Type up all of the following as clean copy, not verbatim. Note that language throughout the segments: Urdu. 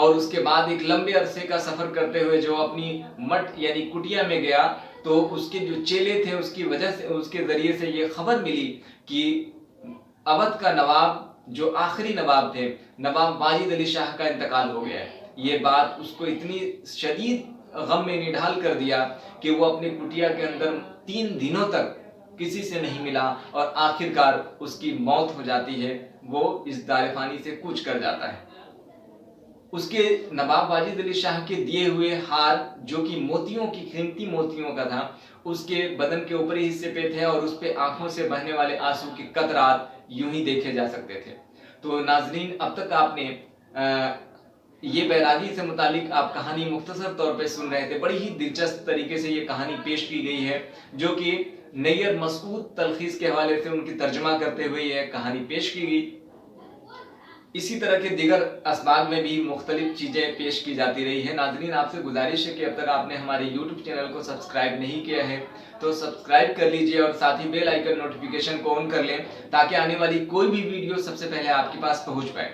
اور اس کے بعد ایک لمبے عرصے کا سفر کرتے ہوئے جو اپنی مٹ یعنی کٹیا میں گیا تو اس کے جو چیلے تھے اس کی وجہ سے اس کے ذریعے سے یہ خبر ملی کہ اودھ کا نواب جو آخری نواب تھے نواب واجد علی شاہ کا انتقال ہو گیا ہے۔ یہ بات اس کو اتنی شدید غم میں نڈھال کر دیا کہ وہ اپنی کٹیا کے اندر 3 دنوں تک کسی سے نہیں ملا اور آخرکار اس کی موت ہو جاتی ہے، وہ اس دار فانی سے کوچ کر جاتا ہے۔ اس کے نواب واجد علی شاہ کے دیے ہوئے ہار جو کہ موتیوں کی قیمتی موتیوں کا تھا اس کے بدن کے اوپری حصے پہ تھے اور اس پہ آنکھوں سے بہنے والے آنسو کی قطرات یوں ہی دیکھے جا سکتے تھے۔ تو ناظرین اب تک آپ نے یہ بیراگی سے متعلق آپ کہانی مختصر طور پہ سن رہے تھے۔ بڑی ہی دلچسپ طریقے سے یہ کہانی پیش کی گئی ہے جو کہ نیر مسعود تلخیص کے حوالے سے ان کی ترجمہ کرتے ہوئے یہ کہانی پیش کی گئی۔ اسی طرح کے دیگر اسباق میں بھی مختلف چیزیں پیش کی جاتی رہی ہے۔ ناظرین آپ سے گزارش ہے کہ اب تک آپ نے ہمارے یوٹیوب چینل کو سبسکرائب نہیں کیا ہے تو سبسکرائب کر لیجئے اور ساتھ ہی بیل آئیکن نوٹیفیکیشن کو آن کر لیں تاکہ آنے والی کوئی بھی ویڈیو سب سے پہلے آپ کے پاس پہنچ پائے۔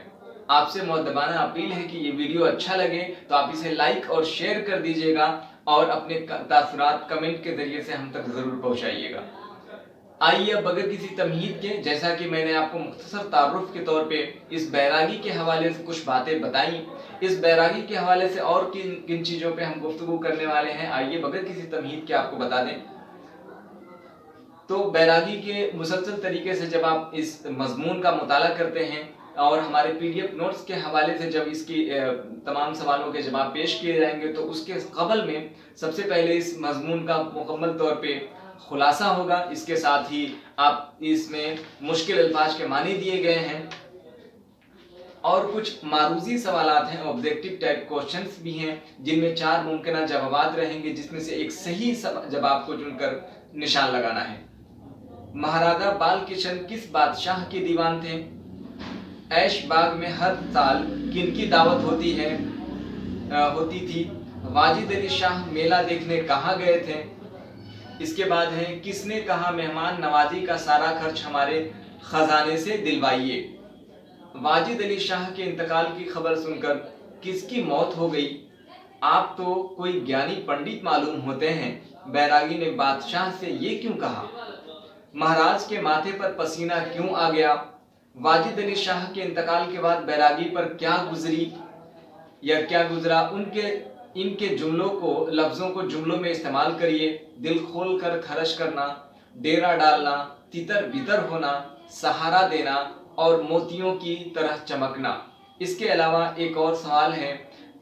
آپ سے مؤدبانہ اپیل ہے کہ یہ ویڈیو اچھا لگے تو آپ اسے لائک اور شیئر کر دیجئے گا اور اپنے تاثرات کمنٹ کے ذریعے سے ہم تک ضرور پہنچائیے گا۔ آئیے اب بغیر کسی تمہید کے، جیسا کہ میں نے آپ کو مختصر تعارف کے طور پہ اس بیراگی کے حوالے سے کچھ باتیں بتائیں، اس بیراگی کے حوالے سے اور کن چیزوں پہ ہم گفتگو کرنے والے ہیں، آئیے بغیر کسی تمہید کے آپ کو بتا دیں۔ تو بیراگی کے مسلسل طریقے سے جب آپ اس مضمون کا مطالعہ کرتے ہیں اور ہمارے PDF نوٹس کے حوالے سے جب اس کی تمام سوالوں کے جواب پیش کیے جائیں گے تو اس کے قبل میں سب سے پہلے اس مضمون کا مکمل طور پہ خلاصہ ہوگا۔ اس کے ساتھ ہی آپ اس میں مشکل الفاظ کے معنی دیے گئے ہیں اور کچھ معروضی سوالات ہیں، آبجیکٹیو ٹائپ کوشچنز بھی ہیں جن میں 4 ممکنہ جوابات رہیں گے جس میں سے ایک صحیح جواب کو چن کر نشان لگانا ہے۔ مہاراجہ بال کرشن کس بادشاہ کے دیوان تھے؟ ایش باغ میں ہر سال کن کی دعوت ہوتی تھی؟ واجد علی شاہ میلہ دیکھنے کہاں گئے تھے؟ اس کے بعد ہے کس نے کہا مہمان نوازی کا سارا خرچ ہمارے خزانے سے دلوائیے؟ واجد علی شاہ کے انتقال کی خبر سن کر کس کی موت ہو گئی؟ آپ تو کوئی گیانی پنڈت معلوم ہوتے ہیں، بیراگی نے بادشاہ سے یہ کیوں کہا؟ مہاراج کے ماتھے پر پسینہ کیوں آ گیا؟ واجد علی شاہ کے انتقال کے بعد بیراگی پر کیا گزرا؟ ان کے لفظوں کو جملوں میں استعمال کریے۔ دل کھول کر خرچ کرنا، ڈیرا ڈالنا، تتر بتر ہونا، سہارا دینا اور موتیوں کی طرح چمکنا۔ اس کے علاوہ ایک اور سوال ہے،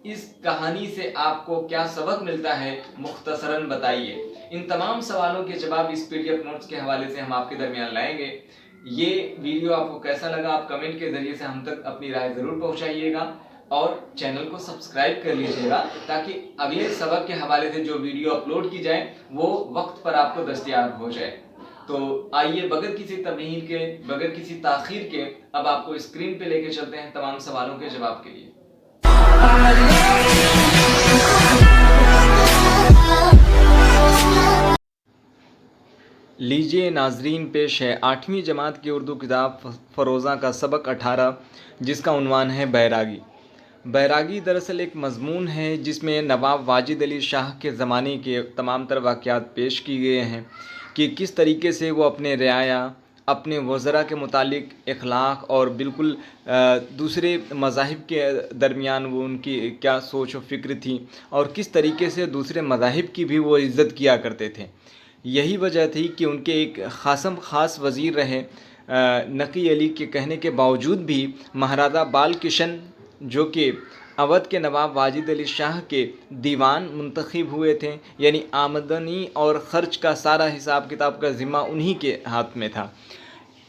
اس کہانی سے آپ کو کیا سبق ملتا ہے؟ مختصراً بتائیے۔ ان تمام سوالوں کے جواب اس PDF نوٹس کے حوالے سے ہم آپ کے درمیان لائیں گے۔ یہ ویڈیو آپ کو کیسا لگا آپ کمنٹ کے ذریعے سے ہم تک اپنی رائے ضرور پہنچائیے گا اور چینل کو سبسکرائب کر لیجیے گا تاکہ اگلے سبق کے حوالے سے جو ویڈیو اپلوڈ کی جائے وہ وقت پر آپ کو دستیاب ہو جائے۔ تو آئیے بغیر کسی تمہید کے، بغیر کسی تاخیر کے اب آپ کو اسکرین پہ لے کے چلتے ہیں تمام سوالوں کے جواب کے لیے۔ لیجئے ناظرین، پیش ہے 8ویں جماعت کی اردو کتاب فروزہ کا سبق 18 جس کا عنوان ہے بیراگی۔ بیراگی دراصل ایک مضمون ہے جس میں نواب واجد علی شاہ کے زمانے کے تمام تر واقعات پیش کی گئے ہیں کہ کس طریقے سے وہ اپنے رعایا، اپنے وزراء کے متعلق اخلاق اور بالکل دوسرے مذاہب کے درمیان وہ ان کی کیا سوچ و فکر تھی اور کس طریقے سے دوسرے مذاہب کی بھی وہ عزت کیا کرتے تھے۔ یہی وجہ تھی کہ ان کے ایک خاص وزیر رہے نقی علی کے کہنے کے باوجود بھی مہاراجہ بال کرشن جو کہ اودھ کے نواب واجد علی شاہ کے دیوان منتخب ہوئے تھے، یعنی آمدنی اور خرچ کا سارا حساب کتاب کا ذمہ انہی کے ہاتھ میں تھا،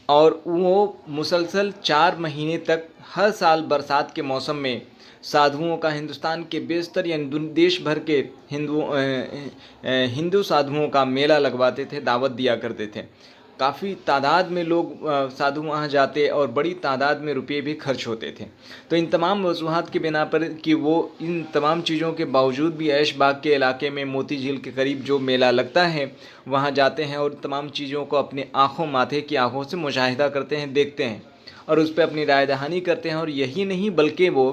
اور وہ مسلسل 4 مہینے تک ہر سال برسات کے موسم میں سادھوؤں کا ہندوستان کے بیشتر یعنی دیش بھر کے ہندو سادھوؤں کا میلہ لگواتے تھے، دعوت دیا کرتے تھے۔ کافی تعداد میں لوگ سادھو وہاں جاتے اور بڑی تعداد میں روپے بھی خرچ ہوتے تھے۔ تو ان تمام وجوہات کی بنا پر کہ وہ ان تمام چیزوں کے باوجود بھی ایش باغ کے علاقے میں موتی جھیل کے قریب جو میلہ لگتا ہے وہاں جاتے ہیں اور تمام چیزوں کو اپنے ماتھے کی آنکھوں سے مشاہدہ کرتے ہیں، دیکھتے ہیں اور اس پہ اپنی رائے دہانی کرتے ہیں۔ اور یہی نہیں بلکہ وہ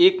1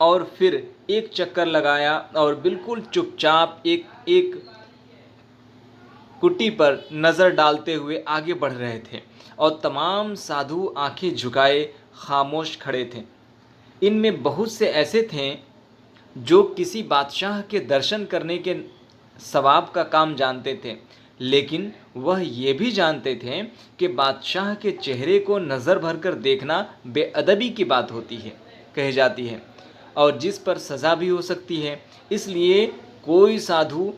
اور پھر ایک چکر لگایا اور بالکل چپ چاپ ایک کٹی پر نظر ڈالتے ہوئے آگے بڑھ رہے تھے، اور تمام سادھو آنکھیں جھکائے خاموش کھڑے تھے۔ ان میں بہت سے ایسے تھے جو کسی بادشاہ کے درشن کرنے کے ثواب کا کام جانتے تھے، لیکن وہ یہ بھی جانتے تھے کہ بادشاہ کے چہرے کو نظر بھر کر دیکھنا بے ادبی کی بات کہی جاتی ہے، اور جس پر سزا بھی ہو سکتی ہے۔ اس لیے کوئی سادھو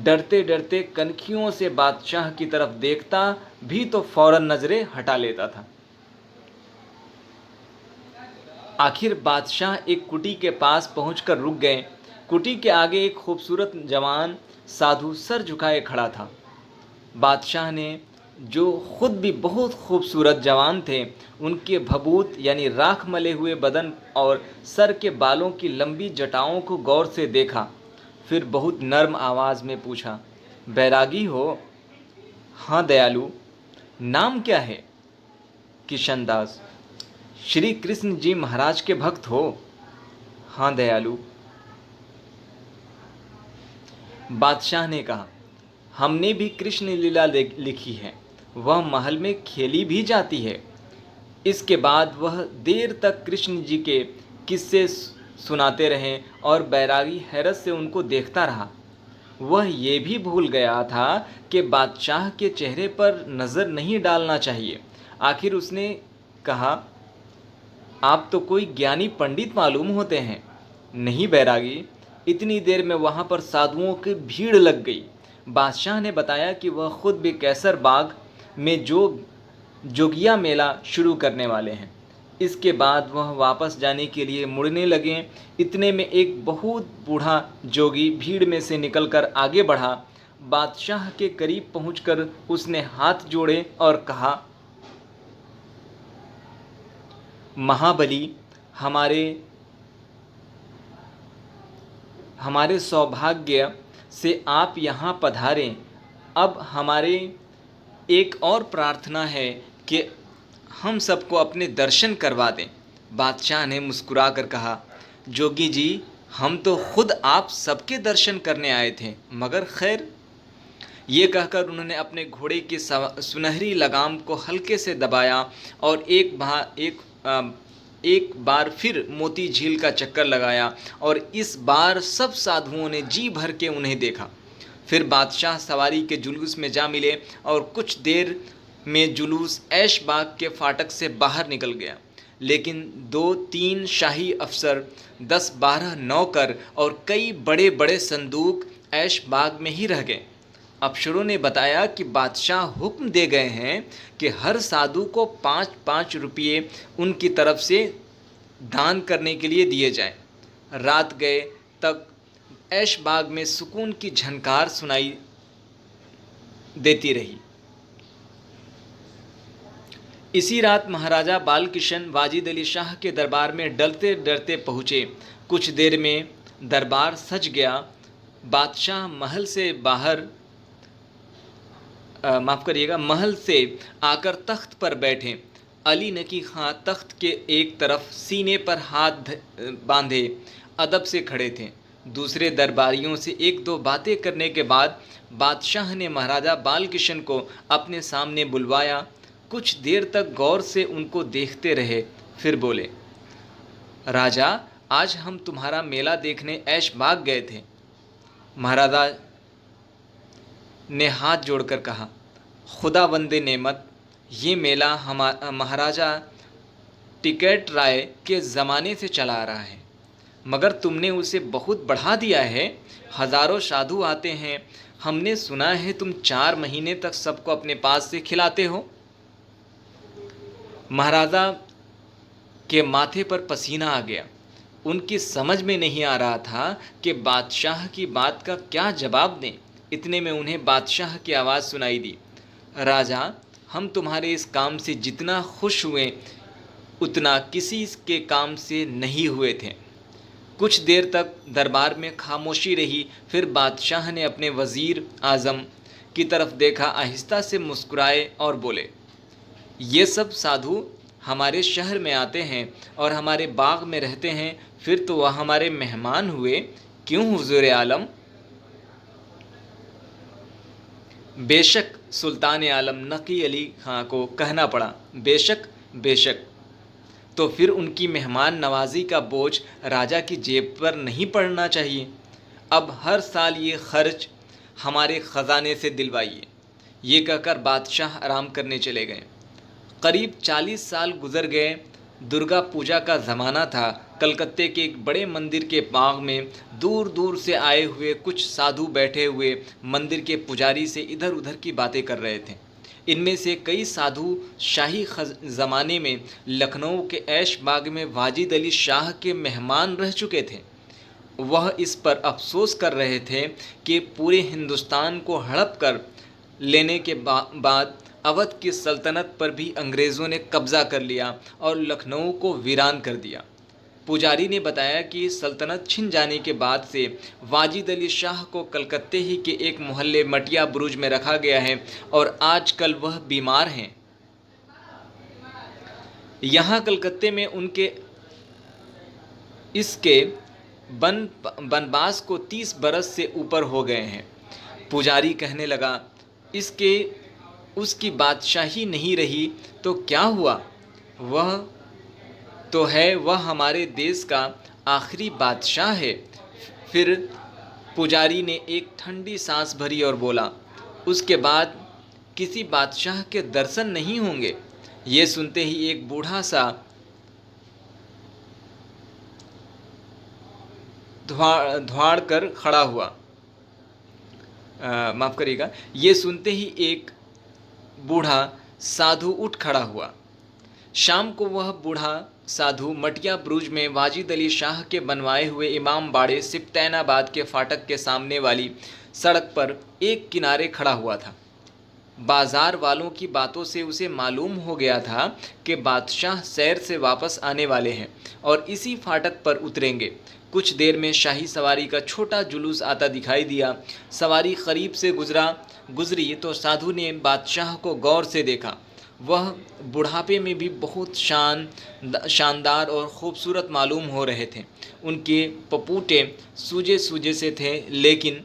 ڈرتے ڈرتے کنکھیوں سے بادشاہ کی طرف دیکھتا بھی تو فوراً نظریں ہٹا لیتا تھا۔ آخر بادشاہ ایک کٹی کے پاس پہنچ کر رک گئے۔ کٹی کے آگے ایک خوبصورت جوان سادھو سر جھکائے کھڑا تھا۔ بادشاہ نے، جو خود بھی بہت خوبصورت جوان تھے، ان کے بھبوت یعنی راکھ ملے ہوئے بدن اور سر کے بالوں کی لمبی جٹاؤں کو غور سے دیکھا، پھر بہت نرم آواز میں پوچھا، بیراگی ہو؟ ہاں دیالو۔ نام کیا ہے؟ کشن داس۔ شری کرشن جی مہاراج کے بھکت ہو؟ ہاں دیالو۔ بادشاہ نے کہا، ہم نے بھی کرشن لیلا لکھی ہے، وہ محل میں کھیلی بھی جاتی ہے۔ اس کے بعد وہ دیر تک کرشن جی کے قصے سناتے رہے اور بیراگی حیرت سے ان کو دیکھتا رہا۔ وہ یہ بھی بھول گیا تھا کہ بادشاہ کے چہرے پر نظر نہیں ڈالنا چاہیے۔ آخر اس نے کہا، آپ تو کوئی گیانی پنڈت معلوم ہوتے ہیں۔ نہیں بیراگی۔ اتنی دیر میں وہاں پر سادھوؤں کی بھیڑ لگ گئی۔ بادشاہ نے بتایا کہ وہ خود بھی کیسر باغ میں جوگیا میلہ شروع کرنے والے ہیں۔ اس کے بعد وہ واپس جانے کے لیے مڑنے لگے۔ اتنے میں ایک بہت بوڑھا جوگی بھیڑ میں سے نکل کر آگے بڑھا۔ بادشاہ کے قریب پہنچ کر اس نے ہاتھ جوڑے اور کہا، مہابلی، ہمارے سوبھاگیہ سے آپ یہاں پدھارے۔ اب ہمارے ایک اور پرارتھنا ہے کہ ہم سب کو اپنے درشن کروا دیں۔ بادشاہ نے مسکرا کر کہا، جوگی جی، ہم تو خود آپ سب کے درشن کرنے آئے تھے، مگر خیر۔ یہ کہہ کر انہوں نے اپنے گھوڑے کی سنہری لگام کو ہلکے سے دبایا اور ایک بار پھر موتی جھیل کا چکر لگایا، اور اس بار سب سادھوؤں نے جی بھر کے انہیں دیکھا۔ پھر بادشاہ سواری کے جلوس میں جا ملے اور کچھ دیر میں جلوس ایش باغ کے فاٹک سے باہر نکل گیا، لیکن 2-3 شاہی افسر، 10-12 نوکر اور کئی بڑے بڑے صندوق ایش باغ میں ہی رہ گئے۔ افسروں نے بتایا کہ بادشاہ حکم دے گئے ہیں کہ ہر سادھو کو 5-5 روپے ان کی طرف سے دان کرنے کے لیے دیے جائیں۔ رات گئے تک ایش باغ میں سکون کی جھنکار سنائی دیتی رہی۔ اسی رات مہاراجا بال کرشن واجد علی شاہ کے دربار میں ڈرتے ڈرتے پہنچے۔ کچھ دیر میں دربار سج گیا۔ بادشاہ محل سے آ کر تخت پر بیٹھے۔ علی نکی خاں تخت کے ایک طرف سینے پر ہاتھ باندھے ادب سے کھڑے تھے۔ دوسرے درباریوں سے 1-2 باتیں کرنے کے بعد بادشاہ نے مہاراجا بال کرشن کو اپنے سامنے بلوایا۔ کچھ دیر تک غور سے ان کو دیکھتے رہے، پھر بولے، راجا، آج ہم تمہارا میلہ دیکھنے ایش باغ گئے تھے۔ مہاراجا نے ہاتھ جوڑ کر کہا، خدا بند نعمت، یہ میلہ مہاراجا ٹکیٹ رائے کے زمانے سے چلا آ رہا ہے، مگر تم نے اسے بہت بڑھا دیا ہے۔ ہزاروں سادھو آتے ہیں۔ ہم نے سنا ہے تم 4 مہینے تک سب کو اپنے پاس سے کھلاتے ہو۔ مہاراجا کے ماتھے پر پسینہ آ گیا۔ ان کی سمجھ میں نہیں آ رہا تھا کہ بادشاہ کی بات کا کیا جواب دیں۔ اتنے میں انہیں بادشاہ کی آواز سنائی دی، راجا، ہم تمہارے اس کام سے جتنا خوش ہوئے اتنا کسی کے کام سے نہیں ہوئے تھے۔ کچھ دیر تک دربار میں خاموشی رہی۔ پھر بادشاہ نے اپنے وزیر اعظم کی طرف دیکھا، آہستہ سے مسکرائے اور بولے، یہ سب سادھو ہمارے شہر میں آتے ہیں اور ہمارے باغ میں رہتے ہیں، پھر تو وہ ہمارے مہمان ہوئے، کیوں حضور عالم؟ بے شک سلطان عالم نقی علی خاں کو کہنا پڑا، بے شک بے شک۔ تو پھر ان کی مہمان نوازی کا بوجھ راجا کی جیب پر نہیں پڑنا چاہیے؟ اب ہر سال یہ خرچ ہمارے خزانے سے دلوائیے، یہ کہہ کر بادشاہ آرام کرنے چلے گئے۔ قریب 40 سال گزر گئے۔ درگا پوجا کا زمانہ تھا۔ کلکتے کے ایک بڑے مندر کے باغ میں دور دور سے آئے ہوئے کچھ سادھو بیٹھے ہوئے مندر کے پجاری سے ادھر ادھر کی باتیں کر رہے تھے۔ ان میں سے کئی سادھو شاہی زمانے میں لکھنؤ کے ایش باغ میں واجد علی شاہ کے مہمان رہ چکے تھے۔ وہ اس پر افسوس کر رہے تھے کہ پورے ہندوستان کو ہڑپ کر لینے کے بعد اودھ کی سلطنت پر بھی انگریزوں نے قبضہ کر لیا اور لکھنؤ کو ویران کر دیا۔ پجاری نے بتایا کہ سلطنت چھن جانے کے بعد سے واجد علی شاہ کو کلکتے ہی کے ایک محلے مٹیا بروج میں رکھا گیا ہے اور آج کل وہ بیمار ہیں۔ یہاں کلکتے میں ان کے اس کے بنواس کو 30 برس سے اوپر ہو گئے ہیں۔ پجاری کہنے لگا، اس کی بادشاہی نہیں رہی تو کیا ہوا؟ وہ تو ہے، وہ ہمارے دیس کا آخری بادشاہ ہے۔ پھر پجاری نے ایک ٹھنڈی سانس بھری اور بولا، اس کے بعد کسی بادشاہ کے درشن نہیں ہوں گے۔ یہ سنتے ہی ایک بوڑھا سا دھواڑ کر کھڑا ہوا۔ معاف کریے گا، یہ سنتے ہی ایک بوڑھا سادھو اٹھ کھڑا ہوا۔ شام کو وہ بوڑھا سادھو مٹیا بروج میں واجد علی شاہ کے بنوائے ہوئے امام باڑے سپتین آباد کے فاٹک کے سامنے والی سڑک پر ایک کنارے کھڑا ہوا تھا۔ بازار والوں کی باتوں سے اسے معلوم ہو گیا تھا کہ بادشاہ سیر سے واپس آنے والے ہیں اور اسی فاٹک پر اتریں گے۔ کچھ دیر میں شاہی سواری کا چھوٹا جلوس آتا دکھائی دیا۔ سواری قریب سے گزری تو سادھو نے بادشاہ کو غور سے دیکھا۔ وہ بڑھاپے میں بھی بہت شاندار اور خوبصورت معلوم ہو رہے تھے۔ ان کے پپوٹے سوجے سے تھے، لیکن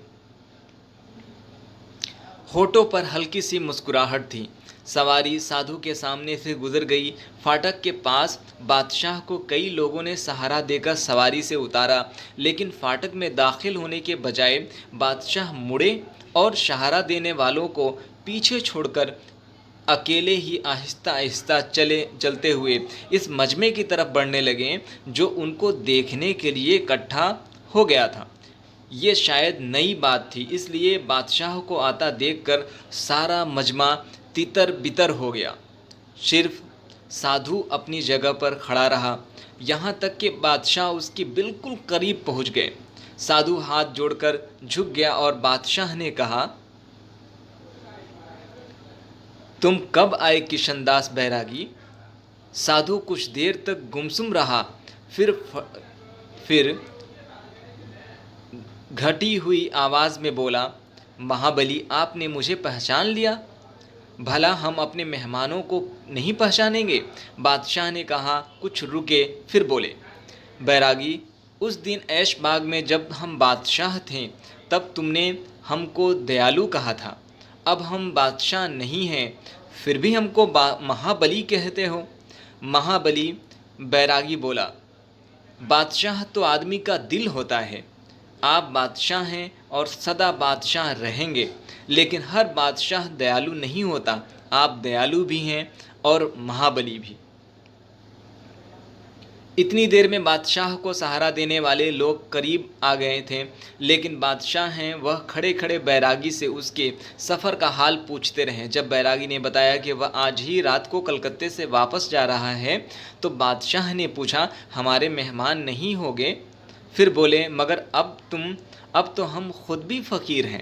ہونٹوں پر ہلکی سی مسکراہٹ تھی۔ سواری سادھو کے سامنے سے گزر گئی۔ فاٹک کے پاس بادشاہ کو کئی لوگوں نے سہارا دے کر سواری سے اتارا، لیکن فاٹک میں داخل ہونے کے بجائے بادشاہ مڑے اور سہارا دینے والوں کو پیچھے چھوڑ کر اکیلے ہی آہستہ آہستہ چلتے ہوئے اس مجمع کی طرف بڑھنے لگے جو ان کو دیکھنے کے لیے اکٹھا ہو گیا تھا۔ یہ شاید نئی بات تھی، اس لیے بادشاہ کو آتا دیکھ کر سارا مجمع تتر بتر ہو گیا۔ صرف سادھو اپنی جگہ پر کھڑا رہا، یہاں تک کہ بادشاہ اس کے بالکل قریب پہنچ گئے۔ سادھو ہاتھ جوڑ کر جھک گیا اور بادشاہ نے کہا، تم کب آئے کشن داس بیراگی؟ سادھو کچھ دیر تک گمسم رہا، پھر گھٹی ہوئی آواز میں بولا، مہابلی، آپ نے مجھے پہچان لیا؟ بھلا ہم اپنے مہمانوں کو نہیں پہچانیں گے؟ بادشاہ نے کہا۔ کچھ رکے، پھر بولے، بیراگی، اس دن ایش باغ میں جب ہم بادشاہ تھے تب تم نے ہم کو دیالو کہا تھا۔ اب ہم بادشاہ نہیں ہیں، پھر بھی ہم کو مہابلی کہتے ہو۔ مہابلی، بیراگی بولا، بادشاہ تو آدمی کا دل ہوتا ہے۔ آپ بادشاہ ہیں اور سدا بادشاہ رہیں گے، لیکن ہر بادشاہ دیالو نہیں ہوتا۔ آپ دیالو بھی ہیں اور مہابلی بھی۔ اتنی دیر میں بادشاہ کو سہارا دینے والے لوگ قریب آ گئے تھے، لیکن بادشاہ ہیں وہ کھڑے کھڑے بیراگی سے اس کے سفر کا حال پوچھتے رہے۔ جب بیراگی نے بتایا کہ وہ آج ہی رات کو کلکتے سے واپس جا رہا ہے تو بادشاہ نے پوچھا، ہمارے مہمان نہیں ہوگے؟ پھر بولے، مگر اب تو ہم خود بھی فقیر ہیں۔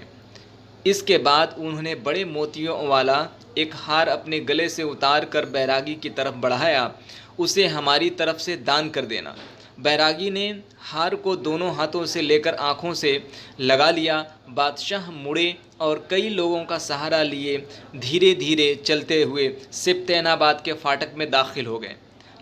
اس کے بعد انہوں نے بڑے موتیوں والا ایک ہار اپنے گلے سے اتار کر بیراگی کی طرف بڑھایا، اسے ہماری طرف سے دان کر دینا۔ بیراگی نے ہار کو دونوں ہاتھوں سے لے کر آنکھوں سے لگا لیا۔ بادشاہ مڑے اور کئی لوگوں کا سہارا لیے دھیرے دھیرے چلتے ہوئے سپتین آباد کے فاٹک میں داخل ہو گئے۔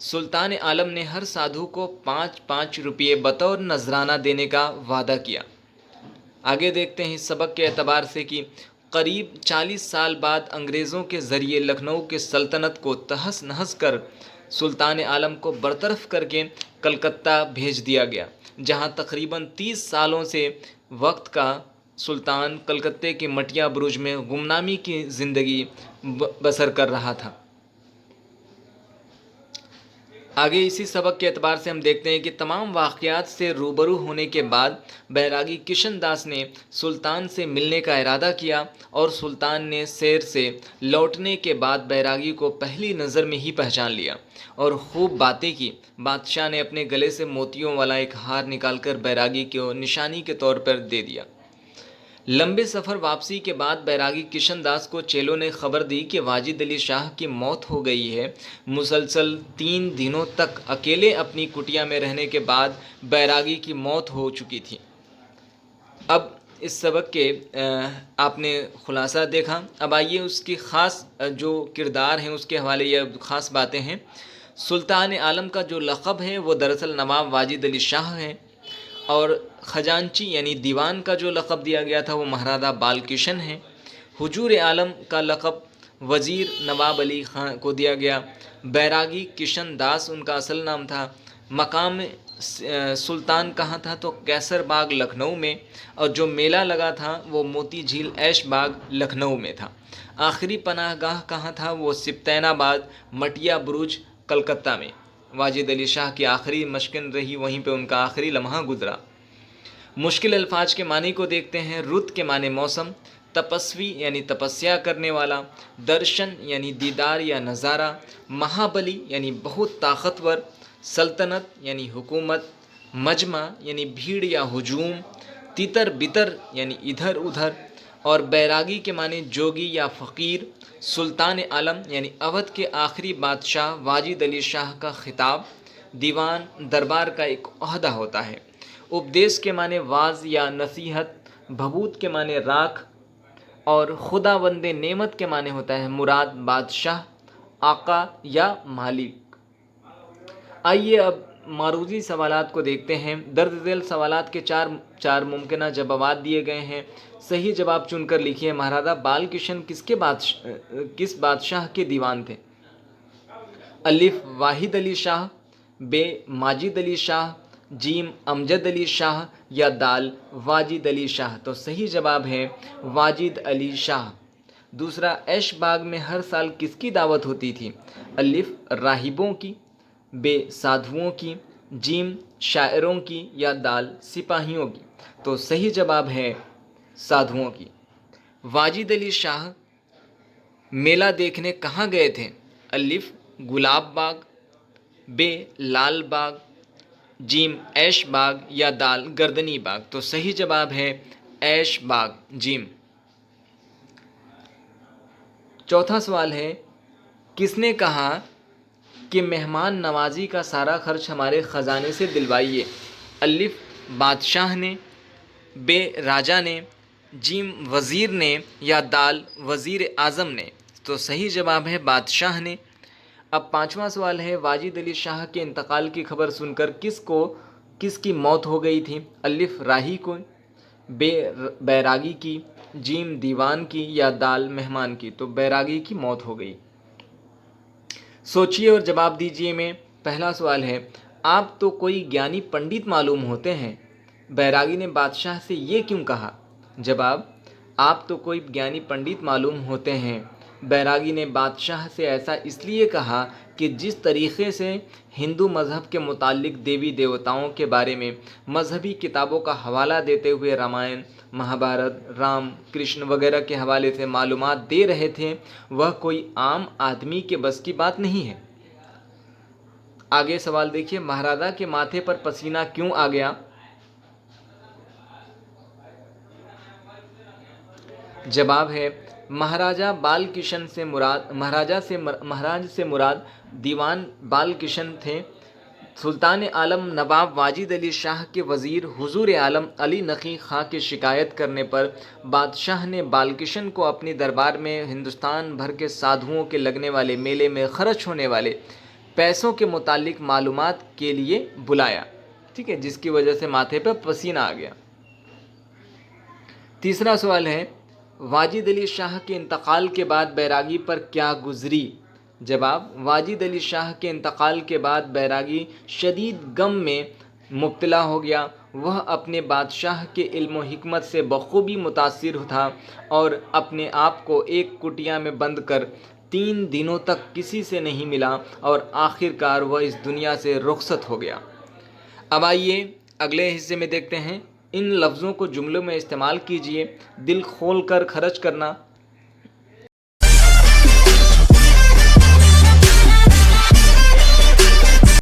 سلطان عالم نے ہر سادھو کو 5 روپے بطور نذرانہ دینے کا وعدہ کیا۔ آگے دیکھتے ہیں اس سبق کے اعتبار سے کہ قریب 40 سال بعد انگریزوں کے ذریعے لکھنؤ کے سلطنت کو تہس نہس کر سلطان عالم کو برطرف کر کے کلکتہ بھیج دیا گیا، جہاں تقریباً 30 سالوں سے وقت کا سلطان کلکتہ کے مٹیا برج میں گمنامی کی زندگی بسر کر رہا تھا۔ آگے اسی سبق کے اعتبار سے ہم دیکھتے ہیں کہ تمام واقعات سے روبرو ہونے کے بعد بیراگی کشن داس نے سلطان سے ملنے کا ارادہ کیا، اور سلطان نے سیر سے لوٹنے کے بعد بیراگی کو پہلی نظر میں ہی پہچان لیا اور خوب باتیں کی۔ بادشاہ نے اپنے گلے سے موتیوں والا ایک ہار نکال کر بیراگی کو نشانی کے طور پر دے دیا۔ لمبے سفر واپسی کے بعد بیراگی کشن داس کو چیلوں نے خبر دی کہ واجد علی شاہ کی موت ہو گئی ہے۔ مسلسل 3 دنوں تک اکیلے اپنی کٹیا میں رہنے کے بعد بیراگی کی موت ہو چکی تھی۔ اب اس سبق کے آپ نے خلاصہ دیکھا، اب آئیے اس کی خاص جو کردار ہیں اس کے حوالے یا خاص باتیں ہیں۔ سلطان عالم کا جو لقب ہے وہ دراصل نواب واجد علی شاہ ہے، اور خزانچی یعنی دیوان کا جو لقب دیا گیا تھا وہ مہاراجا بال کشن ہے۔ حضور عالم کا لقب وزیر نواب علی خان کو دیا گیا۔ بیراگی کشن داس ان کا اصل نام تھا۔ مقام سلطان کہاں تھا تو کیسر باغ لکھنؤ میں، اور جو میلہ لگا تھا وہ موتی جھیل ایش باغ لکھنؤ میں تھا۔ آخری پناہ گاہ کہاں تھا وہ سبطین آباد مٹیا برج کلکتہ میں۔ واجد علی شاہ کی آخری مسکن رہی، وہیں پہ ان کا آخری لمحہ گزرا۔ مشکل الفاظ کے معنی کو دیکھتے ہیں۔ رت کے معنی موسم، تپسوی یعنی تپسیا کرنے والا، درشن یعنی دیدار یا نظارہ، مہابلی یعنی بہت طاقتور، سلطنت یعنی حکومت، مجمع یعنی بھیڑ یا ہجوم، تیتر بتر یعنی ادھر ادھر، اور بیراگی کے معنی جوگی یا فقیر۔ سلطان عالم یعنی اودھ کے آخری بادشاہ واجد علی شاہ کا خطاب دیوان دربار کا ایک عہدہ ہوتا ہے۔ اپدیش کے معنی واز یا نصیحت، بھبوت کے معنی راکھ، اور خداوند نعمت کے معنی ہوتا ہے مراد بادشاہ، آقا یا مالک۔ آئیے اب معروضی سوالات کو دیکھتے ہیں۔ درج ذیل سوالات کے چار ممکنہ جوابات دیے گئے ہیں۔ صحیح جواب چن کر لکھیے۔ مہاراجا بال کشن کس بادشاہ کے دیوان تھے؟ الف واحد علی شاہ، ب ماجد علی شاہ، جیم امجد علی شاہ، یا دال واجد علی شاہ؟ تو صحیح جواب ہے واجد علی شاہ۔ دوسرا، ایش باغ میں ہر سال کس کی دعوت ہوتی تھی؟ الف راہبوں کی، ب سادھوؤں کی، جیم شاعروں کی، یا دال سپاہیوں کی؟ تو صحیح جواب ہے سادھوؤں کی۔ واجد علی شاہ میلہ دیکھنے کہاں گئے تھے؟ الف گلاب باغ، ب لال باغ، جیم ایش باغ، یا دال گردنی باغ؟ تو صحیح جواب ہے ایش باغ، جیم۔ چوتھا سوال ہے، کس نے کہا کہ مہمان نوازی کا سارا خرچ ہمارے خزانے سے دلوائیے؟ الف بادشاہ نے، ب راجا نے، جیم وزیر نے، یا دال وزیر اعظم نے؟ تو صحیح جواب ہے بادشاہ نے۔ اب پانچواں سوال ہے، واجد علی شاہ کے انتقال کی خبر سن کر کس کی موت ہو گئی تھی؟ الف راہی کو، ب بیراگی کی، جیم دیوان کی، یا دال مہمان کی؟ تو بیراگی کی موت ہو گئی۔ سوچئے اور جواب دیجئے میں۔ پہلا سوال ہے، آپ تو کوئی گیانی پنڈت معلوم ہوتے ہیں، بیراگی نے بادشاہ سے یہ کیوں کہا؟ جواب، آپ تو کوئی گیانی پنڈت معلوم ہوتے ہیں، بیراگی نے بادشاہ سے ایسا اس لیے کہا کہ جس طریقے سے ہندو مذہب کے متعلق دیوی دیوتاؤں کے بارے میں مذہبی کتابوں کا حوالہ دیتے ہوئے رامائن، مہابھارت، رام کرشن وغیرہ کے حوالے سے معلومات دے رہے تھے، وہ کوئی عام آدمی کے بس کی بات نہیں ہے۔ آگے سوال دیکھیے، مہاراجا کے ماتھے پر پسینہ کیوں آ گیا؟ جواب ہے مہاراجا بال کشن سے مہاراج سے مراد دیوان بال کشن تھے۔ سلطان عالم نواب واجد علی شاہ کے وزیر حضور عالم علی نقی خاں کی شکایت کرنے پر بادشاہ نے بال کشن کو اپنی دربار میں ہندوستان بھر کے سادھوؤں کے لگنے والے میلے میں خرچ ہونے والے پیسوں کے متعلق معلومات کے لیے بلایا، ٹھیک ہے، جس کی وجہ سے ماتھے پہ پسینہ آ گیا۔ تیسرا سوال ہے واجد علی شاہ کے انتقال کے بعد بیراگی پر کیا گزری؟ جواب، واجد علی شاہ کے انتقال کے بعد بیراگی شدید غم میں مبتلا ہو گیا۔ وہ اپنے بادشاہ کے علم و حکمت سے بخوبی متاثر تھا اور اپنے آپ کو ایک کٹیا میں بند کر 3 دنوں تک کسی سے نہیں ملا اور آخر کار وہ اس دنیا سے رخصت ہو گیا۔ اب آئیے اگلے حصے میں دیکھتے ہیں۔ ان لفظوں کو جملوں میں استعمال کیجیے۔ دل کھول کر خرچ کرنا،